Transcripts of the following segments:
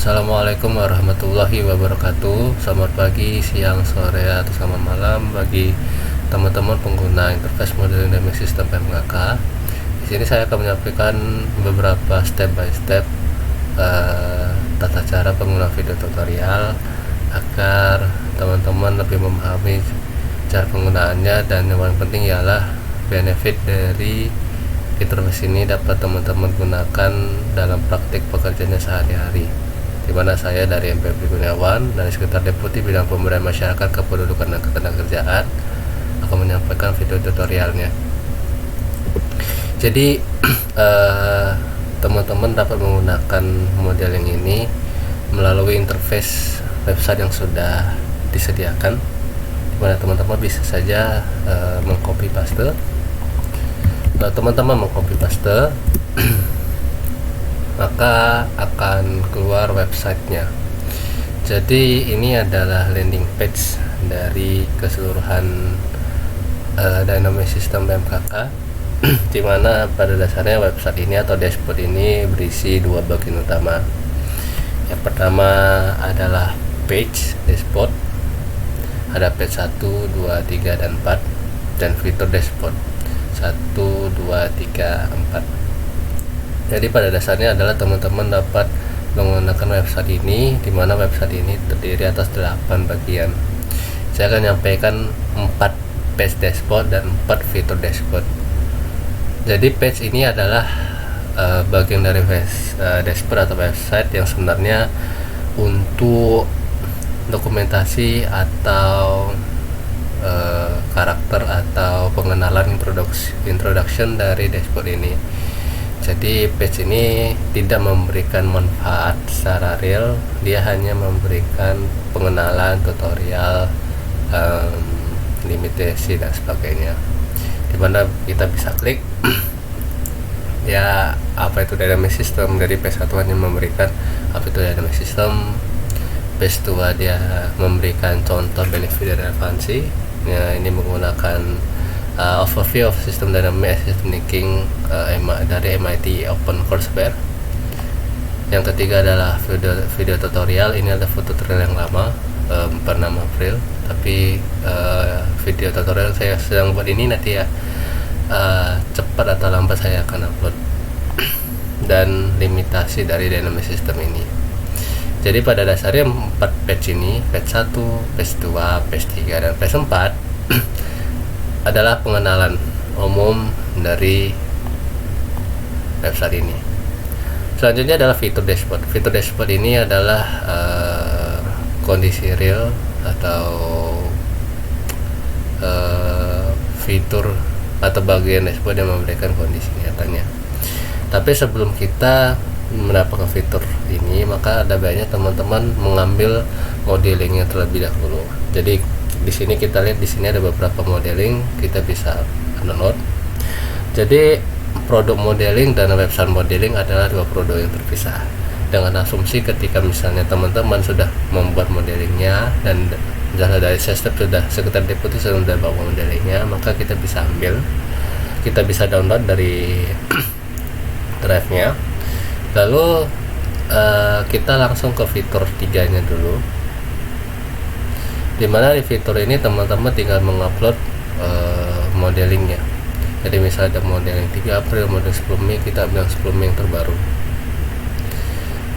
Assalamualaikum warahmatullahi wabarakatuh. Selamat pagi, siang, sore, atau selamat malam bagi teman-teman pengguna interface modeling dynamic system PMKK. Di sini saya akan menyampaikan beberapa step by step tata cara penggunaan video tutorial agar teman-teman lebih memahami cara penggunaannya, dan yang paling penting ialah benefit dari interface ini dapat teman-teman gunakan dalam praktik pekerjaannya sehari-hari, di mana saya dari MPB Gunawan dari sekitar Deputi Bidang Pemberdayaan Masyarakat Kependudukan dan Ketenagakerjaan akan menyampaikan video tutorialnya. Jadi teman-teman dapat menggunakan modeling ini melalui interface website yang sudah disediakan, di mana teman-teman bisa saja mengcopy paste. Kalau teman-teman mengcopy paste maka akan keluar websitenya. Jadi ini adalah landing page dari keseluruhan Dynamic System PMKK, di mana pada dasarnya website ini atau dashboard ini berisi dua bagian utama. Yang pertama adalah page dashboard, ada page 1, 2, 3, dan 4, dan fitur dashboard 1, 2, 3, 4. Jadi pada dasarnya adalah teman-teman dapat menggunakan website ini, di mana website ini terdiri atas 8 bagian. Saya akan menyampaikan 4 page dashboard dan 4 fitur dashboard. Jadi page ini adalah bagian dari dashboard atau website yang sebenarnya untuk dokumentasi atau karakter atau pengenalan introduction dari dashboard ini. Jadi page ini tidak memberikan manfaat secara real, dia hanya memberikan pengenalan, tutorial, limitasi dan sebagainya, dimana kita bisa klik ya apa itu dynamic system. Dari page 1 hanya memberikan apa itu dynamic system, page 2 dia memberikan contoh benefit dan relevansi ya, ini menggunakan overview of system dynamic assistant thinking dari MIT OpenCourseware. Yang ketiga adalah video tutorial. Ini ada foto tutorial yang lama per 6 April, tapi video tutorial saya sedang buat ini nanti ya, cepat atau lambat saya akan upload. Dan limitasi dari dynamic system ini. Jadi pada dasarnya 4 page ini, page 1, page 2, page 3, dan page 4 adalah pengenalan umum dari website ini. Selanjutnya adalah fitur dashboard. Fitur dashboard ini adalah kondisi real atau fitur atau bagian dashboard yang memberikan kondisi nyatanya. Tapi sebelum kita mendapatkan fitur ini, maka ada baiknya teman-teman mengambil modelingnya terlebih dahulu. Jadi di sini kita lihat, di sini ada beberapa modeling, kita bisa download. Jadi produk modeling dan website modeling adalah dua produk yang terpisah. Dengan asumsi ketika misalnya teman-teman sudah membuat modelingnya dan misalnya dari step sudah sekitar deputi sudah bawa modelingnya, maka kita bisa ambil, kita bisa download dari drive-nya. Lalu kita langsung ke fitur 3-nya dulu, dimana di fitur ini teman-teman tinggal mengupload modelingnya. Jadi misalnya ada modeling 3 April, model 10 Mei, kita ambil 10 Mei yang terbaru.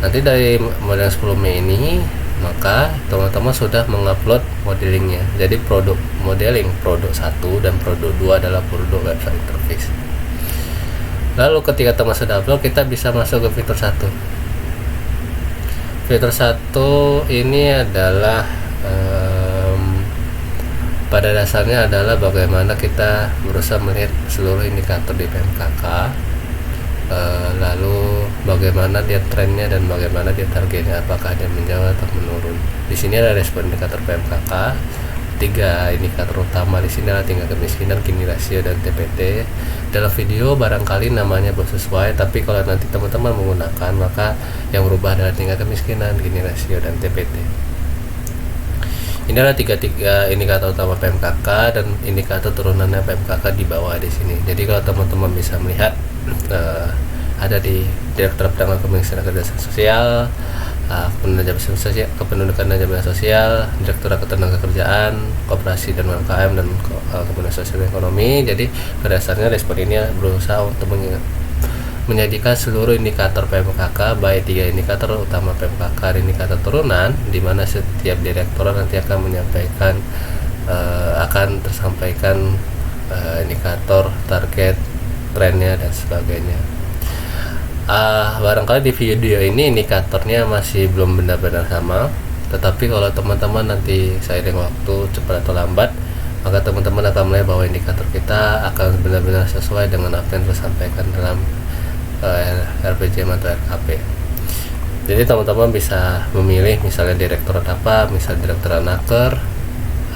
Nanti dari model 10 Mei ini, maka teman-teman sudah mengupload modelingnya. Jadi produk modeling produk 1 dan produk 2 adalah produk website interface. Lalu ketika teman sudah upload, kita bisa masuk ke fitur 1. Fitur 1 ini adalah pada dasarnya adalah bagaimana kita berusaha melihat seluruh indikator di PMKK, lalu bagaimana dia trennya dan bagaimana dia targetnya, apakah dia menjauh atau menurun. Di sini ada respon indikator PMKK, 3 indikator utama di sini adalah tingkat kemiskinan, Gini rasio, dan TPT. Dalam video barangkali namanya belum sesuai, tapi kalau nanti teman-teman menggunakan, maka yang berubah adalah tingkat kemiskinan, Gini rasio, dan TPT. Ini adalah 3 indikator utama PMKK dan indikator turunannya PMKK di bawah di sini. Jadi kalau teman-teman bisa melihat ada di Direktorat Penanggulangan Kemiskinan Kerja Sosial, Kependudukan dan Jaminan Sosial, Direktorat Ketenagakerjaan, Koperasi dan UMKM, dan Kementerian Sosial dan Ekonomi. Jadi berdasarnya respon ini berusaha untuk menyajikan seluruh indikator PMKK, baik 3 indikator utama PMKK dan indikator turunan, di mana setiap direktorat nanti akan menyampaikan akan tersampaikan indikator, target, trennya dan sebagainya. Barangkali di video ini indikatornya masih belum benar-benar sama, tetapi kalau teman-teman nanti seiring waktu cepat atau lambat, maka teman-teman akan melihat bahwa indikator kita akan benar-benar sesuai dengan apa yang disampaikan dalam RPJM atau RKP. Jadi teman-teman bisa memilih misalnya direktorat apa, misalnya direktorat Naker,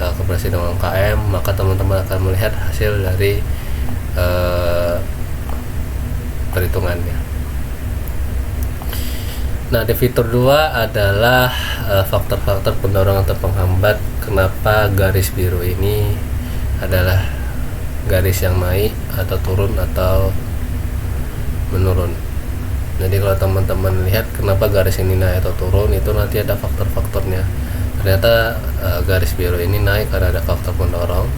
Koperasi dan UMKM, maka teman-teman akan melihat hasil dari perhitungannya. Nah, di fitur 2 adalah faktor-faktor pendorong atau penghambat kenapa garis biru ini adalah garis yang naik atau turun atau menurun. Jadi kalau teman-teman lihat kenapa garis ini naik atau turun, itu nanti ada faktor-faktornya. Ternyata garis biru ini naik karena ada faktor pendorong,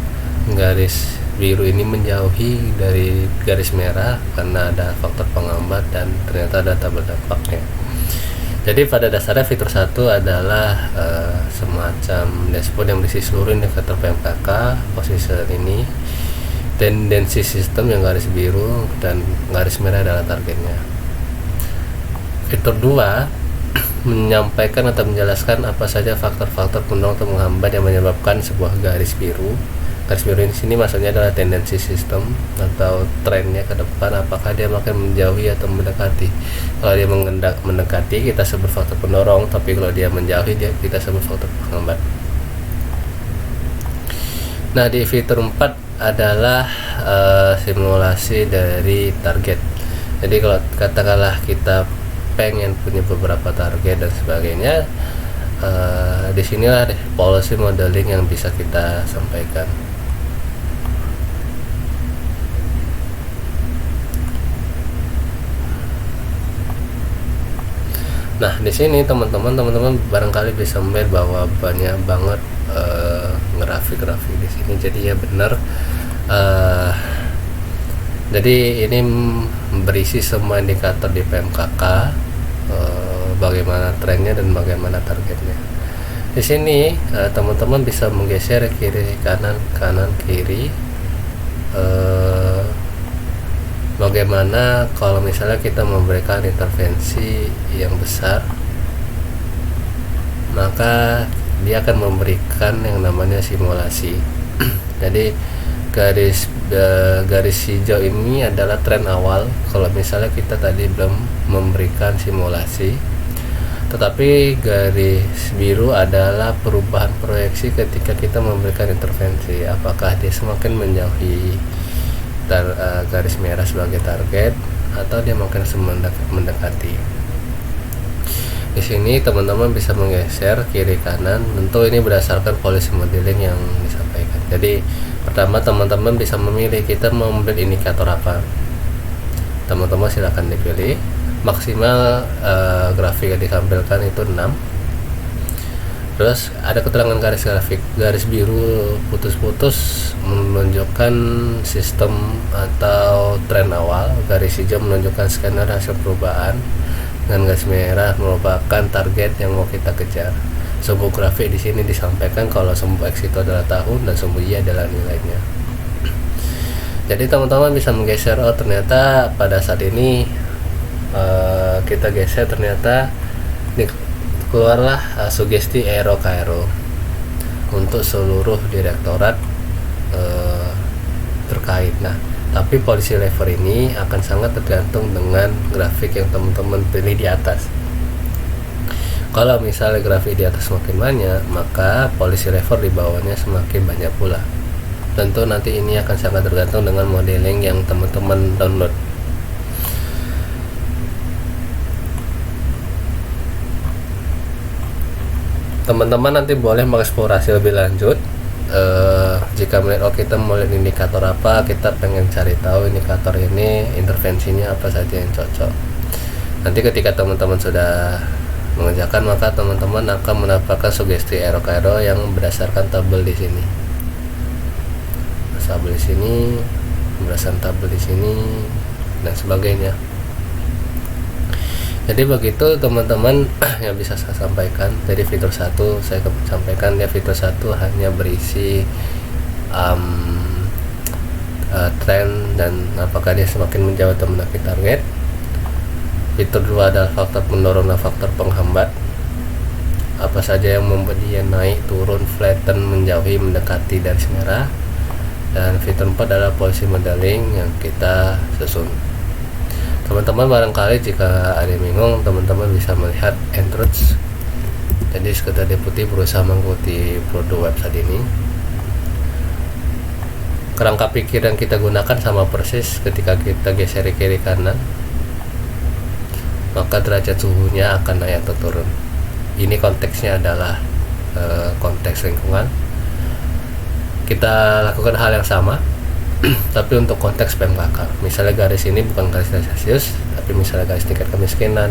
garis biru ini menjauhi dari garis merah karena ada faktor penghambat, dan ternyata ada tabel dampaknya. Jadi pada dasarnya fitur 1 adalah semacam dashboard yang berisi seluruh indikator PMKK, posisi ini, tendensi sistem yang garis biru, dan garis merah adalah targetnya. Fitur 2 menyampaikan atau menjelaskan apa saja faktor-faktor pendorong atau menghambat yang menyebabkan sebuah garis biru. Garis biru ini sini maksudnya adalah tendensi sistem atau trennya ke depan, apakah dia makin menjauhi atau mendekati. Kalau dia mendekati, kita sebut faktor pendorong, tapi kalau dia menjauhi, kita sebut faktor penghambat. Nah, di fitur 4 adalah simulasi dari target. Jadi kalau katakanlah kita pengen punya beberapa target dan sebagainya, disinilah policy modeling yang bisa kita sampaikan. Nah, di sini teman-teman barangkali bisa melihat bahwa banyak banget grafik-grafik di sini. Jadi ya benar. Jadi ini berisi semua indikator di PMKK, bagaimana trennya dan bagaimana targetnya. Di sini teman-teman bisa menggeser kiri kanan kiri. Bagaimana kalau misalnya kita memberikan intervensi yang besar, maka dia akan memberikan yang namanya simulasi. Jadi garis hijau ini adalah tren awal kalau misalnya kita tadi belum memberikan simulasi, tetapi garis biru adalah perubahan proyeksi ketika kita memberikan intervensi, apakah dia semakin menjauhi garis merah sebagai target atau dia makin mendekati. Di sini teman-teman bisa menggeser kiri kanan, tentu ini berdasarkan policy modeling yang disampaikan. Jadi pertama teman-teman bisa memilih kita mau membuat indikator apa. Teman-teman silakan dipilih. Maksimal grafik yang ditampilkan itu 6. Terus ada keterangan garis grafik, garis biru putus-putus menunjukkan sistem atau tren awal, garis hijau menunjukkan skenario hasil perubahan, dan garis merah merupakan target yang mau kita kejar. Sumbu grafik di sini disampaikan kalau sumbu X itu adalah tahun dan sumbu Y adalah nilainya. Jadi teman-teman bisa menggeser, oh ternyata pada saat ini kita geser, ternyata keluarlah sugesti ero Cairo untuk seluruh direktorat terkait. Nah, tapi policy lever ini akan sangat tergantung dengan grafik yang teman-teman pilih di atas. Kalau misalnya grafik di atas semakin banyak, maka policy lever di bawahnya semakin banyak pula. Tentu nanti ini akan sangat tergantung dengan modeling yang teman-teman download. Teman-teman nanti boleh mengeksplorasi lebih lanjut. Jika melihat kita mau lihat indikator apa, kita pengen cari tahu indikator ini intervensinya apa saja yang cocok. Nanti ketika teman-teman sudah mengerjakan, maka teman-teman akan mendapatkan sugesti error yang berdasarkan tabel di sini. Tabel di sini, berdasarkan tabel di sini dan sebagainya. Jadi begitu teman-teman yang bisa saya sampaikan. Jadi fitur 1 saya sampaikan, ya fitur 1 hanya berisi tren dan apakah dia semakin menjauh atau mendekati target. Fitur 2 adalah faktor pendorong dan faktor penghambat, apa saja yang membuat dia naik, turun, flatten, menjauhi, mendekati garis merah. Dan fitur 4 adalah policy modeling yang kita susun. Teman-teman barangkali jika ada yang bingung, teman-teman bisa melihat Androids. Jadi sekedar deputi berusaha mengikuti produk website ini. Kerangka pikir yang kita gunakan sama persis ketika kita geser kiri kanan, maka derajat suhunya akan naik atau turun. Ini konteksnya adalah konteks lingkungan. Kita lakukan hal yang sama tapi untuk konteks PMKK. Misalnya garis ini bukan garis Celsius, tapi misalnya garis tingkat kemiskinan,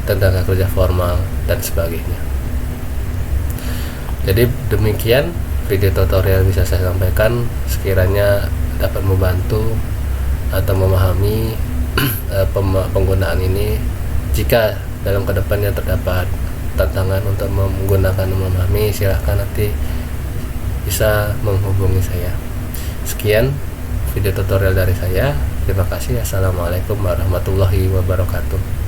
tenaga kerja formal, dan sebagainya. Jadi demikian video tutorial bisa saya sampaikan, sekiranya dapat membantu atau memahami penggunaan ini. Jika dalam kedepannya terdapat tantangan untuk menggunakan memahami, silahkan nanti bisa menghubungi saya. Sekian video tutorial dari saya. Terima kasih. Assalamualaikum warahmatullahi wabarakatuh.